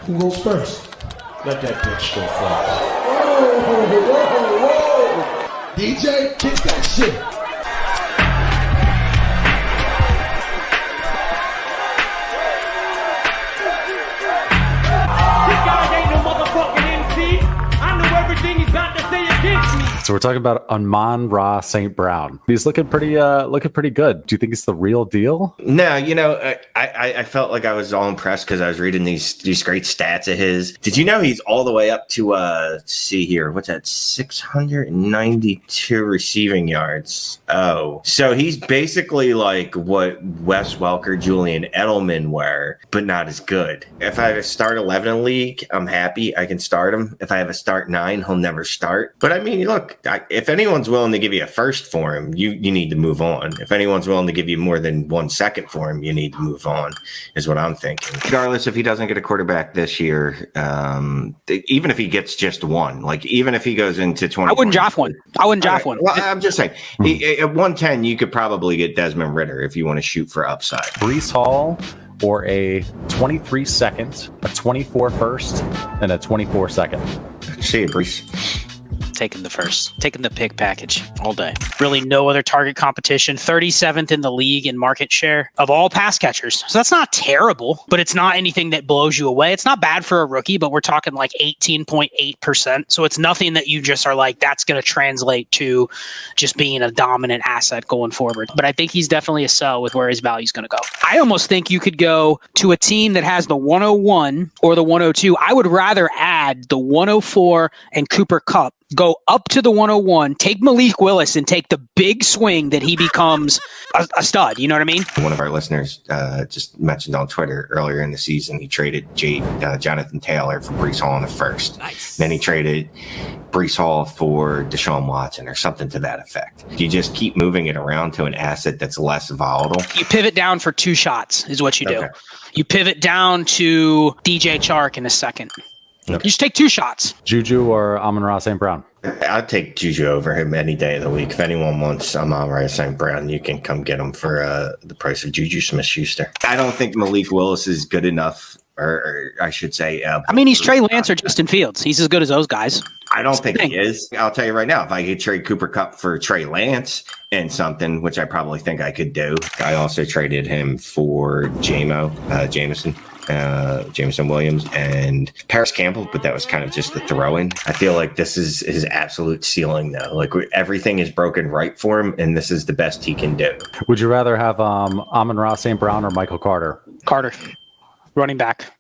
Who goes first? Let that bitch go first. Whoa. DJ, kick that shit. So we're talking about Amon-Ra St. Brown. He's looking pretty good. Do you think he's the real deal? No, I felt like I was all impressed because I was reading these great stats of his. Did you know he's all the way up to let's see here, what's that? 692 receiving yards. Oh, so he's basically like what Wes Welker, Julian Edelman were, but not as good. If I have a start 11 in a league, I'm happy. I can start him. If I have a start 9, he'll never start. But I mean, look. If anyone's willing to give you a first for him, you need to move on. If anyone's willing to give you more than 1 second for him, you need to move on, is what I'm thinking. Regardless, if he doesn't get a quarterback this year, even if he gets just one, like even if he goes into 20, I wouldn't draft one. Well, I'm just saying, at 110, you could probably get Desmond Ridder if you want to shoot for upside. Breece Hall or a 23 second, a 24 first, and a 24 second. See you, Breece. Taking the pick package all day. Really no other target competition. 37th in the league in market share of all pass catchers. So that's not terrible, but it's not anything that blows you away. It's not bad for a rookie, but we're talking like 18.8%. So it's nothing that you just are like, that's going to translate to just being a dominant asset going forward. But I think he's definitely a sell with where his value is going to go. I almost think you could go to a team that has the 101 or the 102. I would rather add the 104 and Cooper Kupp. Go up to the 101, take Malik Willis, and take the big swing that he becomes a stud. You know what I mean? One of our listeners just mentioned on Twitter earlier in the season, he traded Jonathan Taylor for Breece Hall in the first. Nice. Then he traded Breece Hall for Deshaun Watson or something to that effect. You just keep moving it around to an asset that's less volatile. You pivot down for 2 shots is what you do. Okay. You pivot down to DJ Chark in a second. Okay. You just take 2 shots. Juju or Amon-Ra St. Brown? I'd take Juju over him any day of the week. If anyone wants Amon-Ra St. Brown, you can come get him for the price of Juju Smith-Schuster. I don't think Malik Willis is good enough, or I should say... he's Trey Lance or Justin Fields. He's as good as those guys. I don't think he is. I'll tell you right now, if I could trade Cooper Kupp for Trey Lance and something, which I probably think I could do. I also traded him for Jameson Williams and Paris Campbell, but that was kind of just a throw-in. I feel like this is his absolute ceiling, though. Like everything is broken right for him, and this is the best he can do. Would you rather have Amon-Ra St. Brown or Michael Carter? Carter, running back.